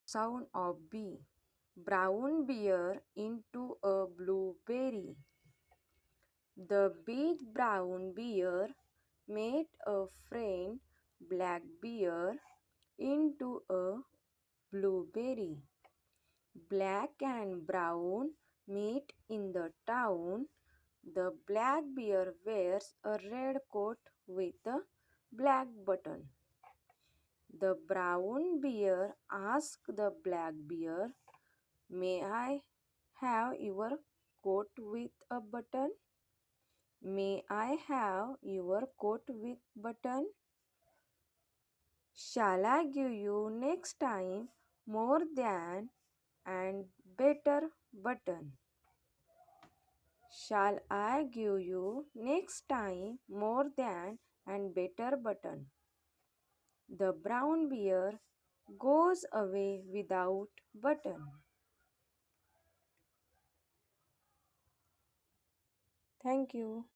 Sound of B. Brown bear into a blueberry. The big brown bear made a friend black bear into a blueberry. Black and brown meet in the town. The black bear wears a red coat with a black button. The brown bear asks the black bear, "May I have your coat with a button? May I have your coat with button? Shall I give you next time more than and better button? Shall I give you next time more than and better button?" The brown bear goes away without button. Thank you.